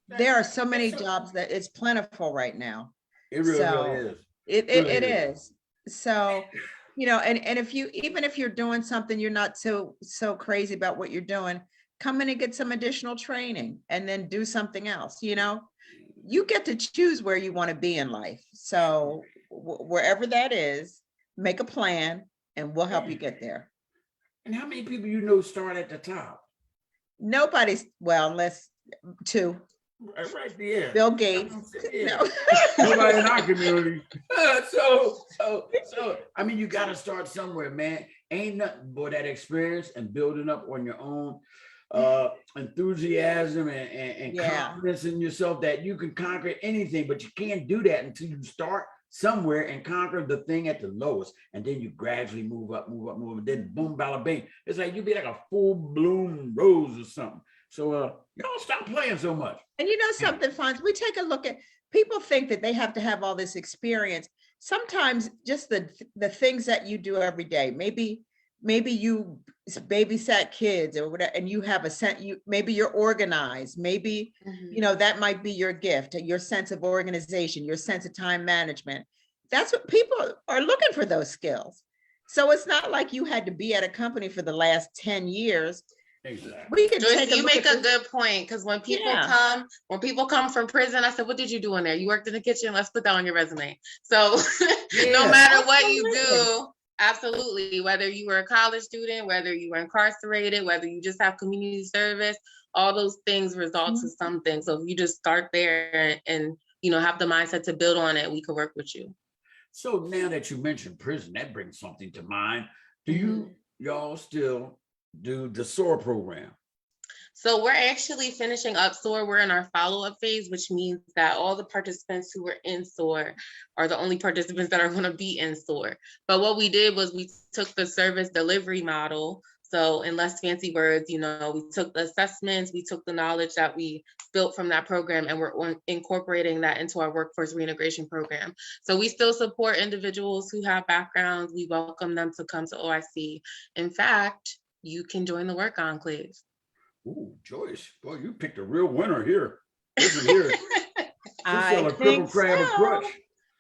there are so many jobs that it's plentiful right now. It really is. It is. So, and even if you're doing something, you're not so crazy about what you're doing, come in and get some additional training and then do something else. You get to choose where you want to be in life. So wherever that is, make a plan and we'll help you get there. And how many people start at the top? Nobody's, well, unless two. Right there. Bill Gates. Yeah. No. Nobody in our community. So I mean, you got to start somewhere, man. Ain't nothing but that experience and building up on your own enthusiasm and confidence in yourself that you can conquer anything, but you can't do that until you start somewhere and conquer the thing at the lowest, and then you gradually move up, and then boom, bada bing. It's like you'd be like a full bloom rose or something. So y'all stop playing so much. And something, Fonz, we take a look at, people think that they have to have all this experience. Sometimes just the things that you do every day, maybe you babysat kids or whatever, and you have maybe you're organized, maybe, that might be your gift, your sense of organization, your sense of time management. That's what people are looking for, those skills. So it's not like you had to be at a company for the last 10 years. Exactly. We can Joyce, you make a good point, because when people come from prison, I said, what did you do in there? You worked in the kitchen. Let's put that on your resume. So no matter what you do, absolutely, whether you were a college student, whether you were incarcerated, whether you just have community service, all those things result to something. So if you just start there and have the mindset to build on it, we could work with you. So now that you mentioned prison, that brings something to mind. Do y'all still do the SOAR program? So we're actually finishing up SOAR. We're in our follow-up phase, which means that all the participants who were in SOAR are the only participants that are going to be in SOAR. But what we did was we took the service delivery model. So in less fancy words, we took the assessments, we took the knowledge that we built from that program, and we're incorporating that into our workforce reintegration program. So we still support individuals who have backgrounds. We welcome them to come to O.I.C. In fact, you can join the Work Enclave. Ooh, Joyce, boy, you picked a real winner here. Listen here. She'll sell I a cripple think crab a so. crutch.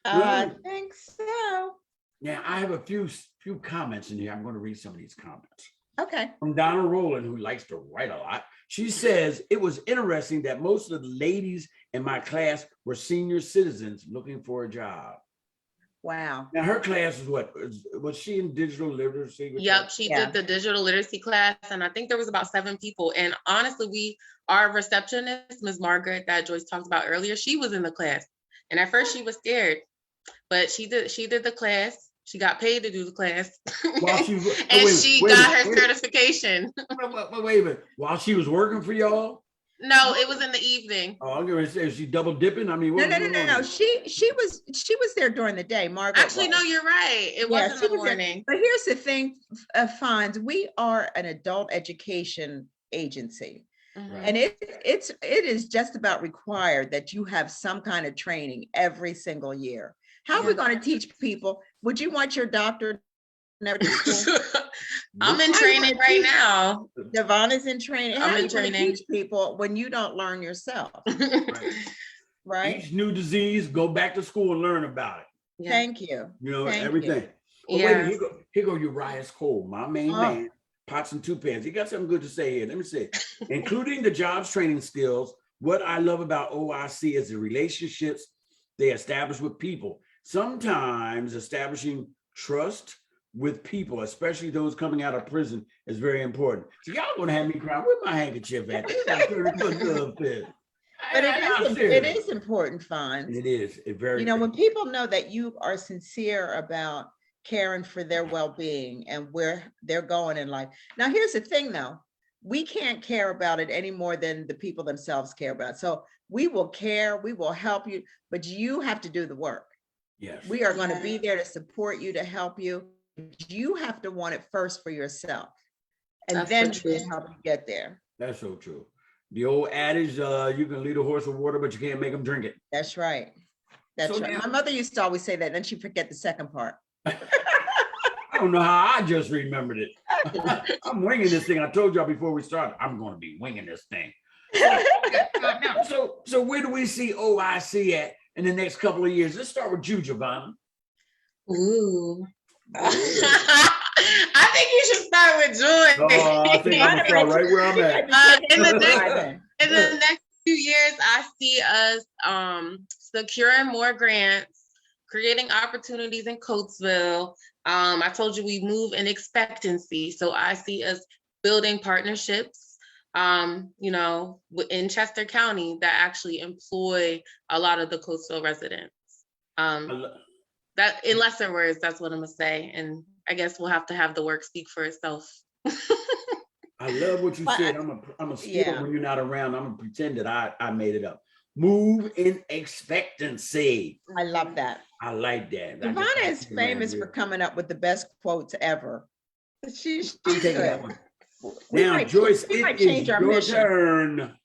I think so. Now I have a few comments in here. I'm going to read some of these comments. Okay. From Donna Rowland, who likes to write a lot. She says, it was interesting that most of the ladies in my class were senior citizens looking for a job. Wow. Now her class is what? Was she in digital literacy? Yep, she did the digital literacy class, and I think there was about 7 people. And honestly, our receptionist, Ms. Margaret, that Joyce talked about earlier, she was in the class. And at first she was scared, but she did the class. She got paid to do the class. And she got her certification. Wait a minute. While she was working for y'all? No, it was in the evening. Oh, I'm gonna say, is she double dipping? I mean, no. She was there during the day, Margaret. Actually, no, you're right. It was in the morning. But here's the thing, Fonz, we are an adult education agency. And it is just about required that you have some kind of training every single year. How are we going to teach people? Would you want your doctor never to school? I'm in training right now. Devon is in training. How I'm in training. Teach people when you don't learn yourself? Right. Each new disease, go back to school and learn about it. Yeah. Thank you. You know, everything. But yeah. Wait, here go Urias Cole, my main man. Pots and two pans. He got something good to say here. Let me say, including the jobs training skills, what I love about O.I.C. is the relationships they establish with people. Sometimes establishing trust with people, especially those coming out of prison, is very important. So y'all gonna have me crying. Where's my handkerchief at? But it is important, Fonz. It is. It very. When people know that you are sincere about caring for their well-being and where they're going in life. Now, here's the thing, though. We can't care about it any more than the people themselves care about it. So we will care, we will help you, but you have to do the work. Yes. We are going to be there to support you, to help you. You have to want it first for yourself. And then we can help you get there. That's so true. The old adage, you can lead a horse with water, but you can't make them drink it. That's right. That's right. My mother used to always say that, and then she forget the second part. I don't know how I just remembered it. I'm winging this thing. I told y'all before we started, I'm going to be winging this thing. So where do we see O.I.C. at in the next couple of years? Let's start with you, Giovanna. Ooh. I think you should start with Joy. Oh, I think I'm gonna start right where I'm at. In the next few years, I see us securing more grants, creating opportunities in Coatesville. I told you we move in expectancy, so I see us building partnerships, in Chester County that actually employ a lot of the Coatesville residents. That, in lesser words, that's what I'm gonna say, and I guess we'll have to have the work speak for itself. I love what you said. I'm a steal when you're not around. I'm gonna pretend that I made it up. Move in expectancy. I love that. I like that. Giovanna is famous for coming up with the best quotes ever. She's taking that one. Now, Joyce, it is your turn.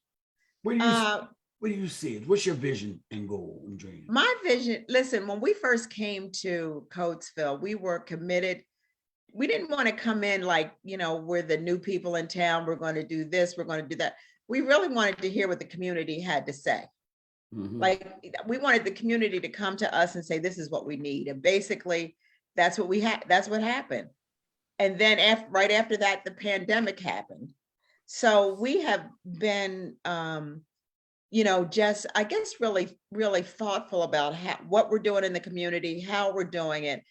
What do you see? What's your vision and goal and dream? My vision, listen, when we first came to Coatesville, we were committed. We didn't want to come in like, we're the new people in town. We're going to do this. We're going to do that. We really wanted to hear what the community had to say. Mm-hmm. Like, we wanted the community to come to us and say, this is what we need. And basically, that's what we had. That's what happened. And then right after that, the pandemic happened. So we have been, just, I guess, really, really thoughtful about what we're doing in the community, how we're doing it,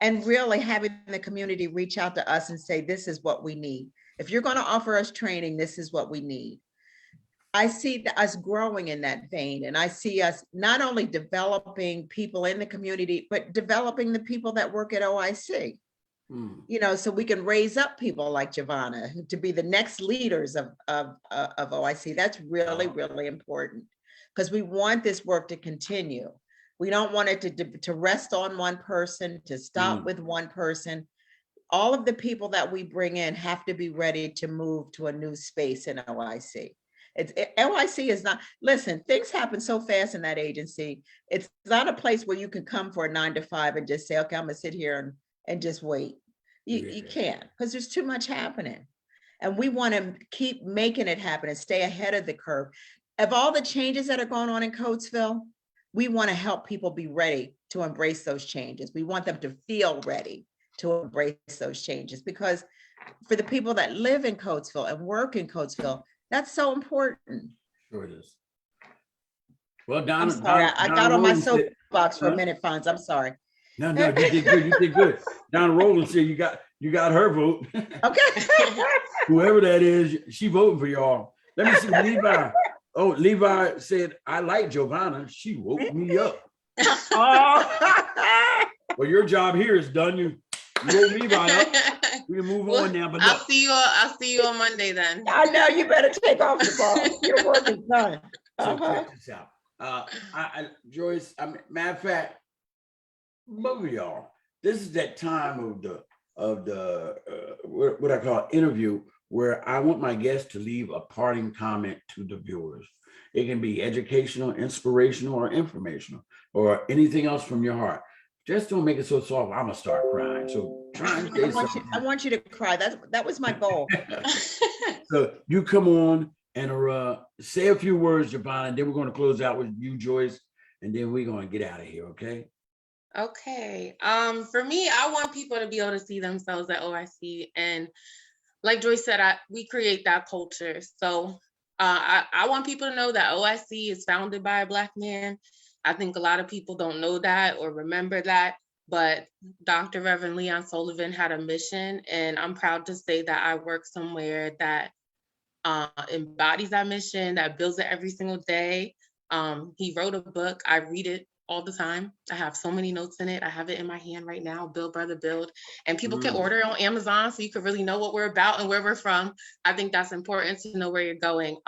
and really having the community reach out to us and say, this is what we need. If you're going to offer us training, this is what we need. I see us growing in that vein, and I see us not only developing people in the community, but developing the people that work at O.I.C. So we can raise up people like Giovanna to be the next leaders of O.I.C. That's really, really important, because we want this work to continue. We don't want it to rest on one person, to stop with one person. All of the people that we bring in have to be ready to move to a new space in O.I.C. O.I.C. is not, listen, things happen so fast in that agency. It's not a place where you can come for a 9 to 5 and just say, okay, I'm gonna sit here and just wait. You can't, because there's too much happening. And we want to keep making it happen and stay ahead of the curve. Of all the changes that are going on in Coatesville, we want to help people be ready to embrace those changes. We want them to feel ready to embrace those changes, because for the people that live in Coatesville and work in Coatesville, that's so important. Sure it is. Well, I'm Donna, sorry, I got on my Rowland said, soapbox for a huh? minute, Fonz. I'm sorry. No, you did good. You did good. Donna Rowland said you got her vote. Okay. Whoever that is, she voting for y'all. Let me see, Levi. Oh, Levi said, I like Giovanna. She woke me up. Oh. Well, your job here is done. You woke Levi up. We can move on now. But I'll look, see you on Monday then. I know you better take off the ball. Your work is done. so check this out. Joyce, matter of fact, both of y'all, this is that time of the what I call interview, where I want my guests to leave a parting comment to the viewers. It can be educational, inspirational, or informational, or anything else from your heart. Just don't make it so soft. I'm gonna start crying. So try and say something. I want you to cry. That was my goal. So you come on and say a few words, Giovanna, and then we're going to close out with you, Joyce, and then we're going to get out of here. Okay. Okay. For me, I want people to be able to see themselves at O.I.C. And like Joyce said, we create that culture. So I want people to know that O.I.C. is founded by a Black man. I think a lot of people don't know that or remember that, but Dr. Reverend Leon Sullivan had a mission, and I'm proud to say that I work somewhere that embodies that mission, that builds it every single day. He wrote a book. I read it all the time. I have so many notes in it. I have it in my hand right now, Build Brother Build. And people can order it on Amazon so you can really know what we're about and where we're from. I think that's important to know where you're going.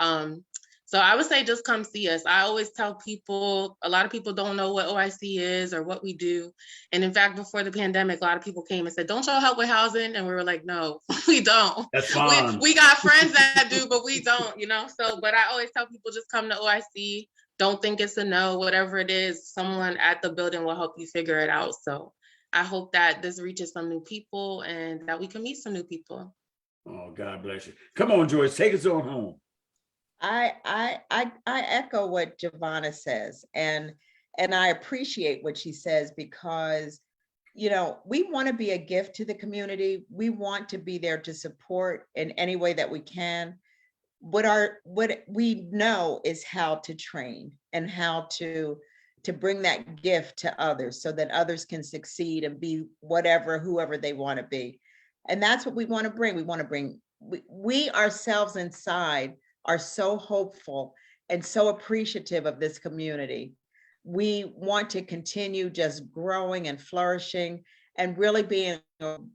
So I would say just come see us. I always tell people, a lot of people don't know what O.I.C. is or what we do. And in fact, before the pandemic, a lot of people came and said, don't y'all help with housing? And we were like, no, we don't. That's fine. We got friends that do, but we don't, So, but I always tell people, just come to O.I.C. Don't think it's a no, whatever it is, someone at the building will help you figure it out. So I hope that this reaches some new people and that we can meet some new people. Oh, God bless you. Come on, Joyce, take us on home. I echo what Giovanna says, and I appreciate what she says, because we want to be a gift to the community. We want to be there to support in any way that we can. What we know is how to train and how to bring that gift to others so that others can succeed and be whoever they want to be. And that's what we want to bring. We want to bring, we ourselves inside are so hopeful and so appreciative of this community. We want to continue just growing and flourishing and really being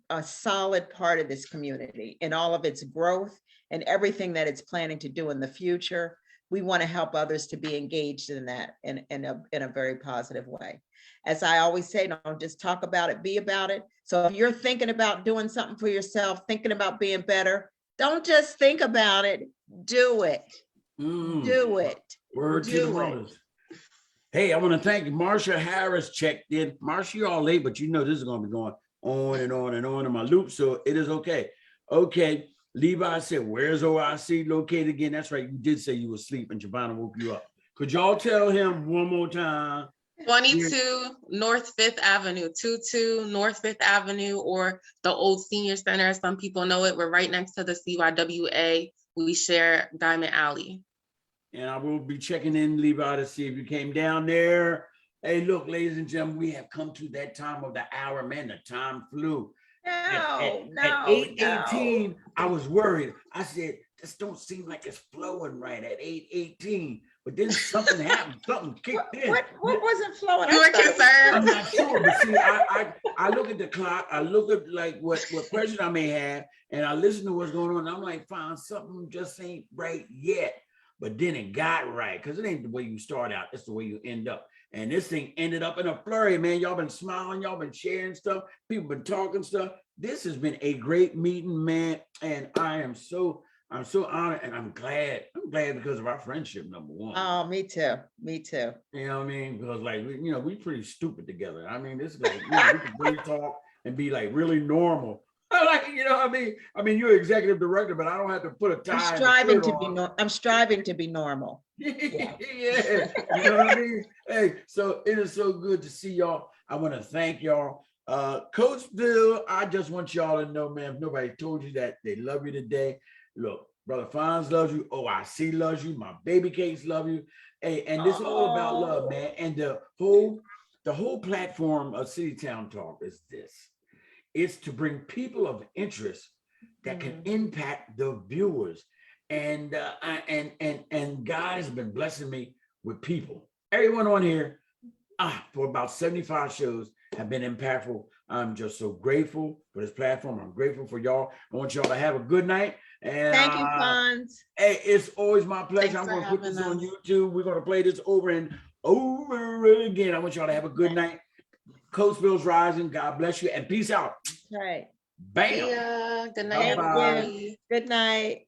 a solid part of this community in all of its growth and everything that it's planning to do in the future. We want to help others to be engaged in that in a very positive way. As I always say, don't just talk about it, be about it. So if you're thinking about doing something for yourself, thinking about being better, don't just think about it, do it. Do it. Word to the mothers. Hey, I want to thank Marsha Harris checked in. Marsha, you're all late, but this is going to be going on and on and on in my loop, so it is okay. Okay, Levi said, where's O.I.C. located again? That's right, you did say you were asleep and Giovanna woke you up. Could y'all tell him one more time? 22 North 5th Avenue, 22 North 5th Avenue, or the old Senior Center. Some people know it. We're right next to the CYWA. We share Diamond Alley. And I will be checking in, Levi, to see if you came down there. Hey, look, ladies and gentlemen, we have come to that time of the hour. Man, the time flew. At 8:18, I was worried. I said, this don't seem like it's flowing right at 8:18. But then something happened. Something kicked in. What wasn't flowing? You were concerned. I'm not sure, but see, I look at the clock. I look at like what question I may have, and I listen to what's going on. And I'm like, fine, something just ain't right yet. But then it got right, because it ain't the way you start out, it's the way you end up. And this thing ended up in a flurry, man. Y'all been smiling, y'all been sharing stuff, people been talking stuff. This has been a great meeting, man. And I'm so honored, and I'm glad because of our friendship, number one. Oh, me too. You know what I mean? Because like, we pretty stupid together. I mean, this is like, we can really talk and be like really normal. I like, you know, I mean, you're executive director, but I don't have to put a I'm tie and a striving shirt to be on. I'm striving to be normal. Yeah, you know what I mean? Hey, so it is so good to see y'all. I want to thank y'all. Coach Bill, I just want y'all to know, man, if nobody told you that they love you today, look, Brother Fonz loves you, O.I.C. loves you, my baby cakes love you. Hey, and this is all about love, man. And the whole platform of City Town Talk is this. It's to bring people of interest that can impact the viewers. And God has been blessing me with people. Everyone on here, for about 75 shows, have been impactful. I'm just so grateful for this platform. I'm grateful for y'all. I want y'all to have a good night. And Thank you, Fonz. hey, it's always my pleasure. Thanks I'm for going to put this having on us. YouTube. We're going to play this over and over again. I want y'all to have a good night. Coach Bill's Rising. God bless you and peace out. Right. Bam. See ya. Good night, Thank Bye-bye. you. everybody. Good night.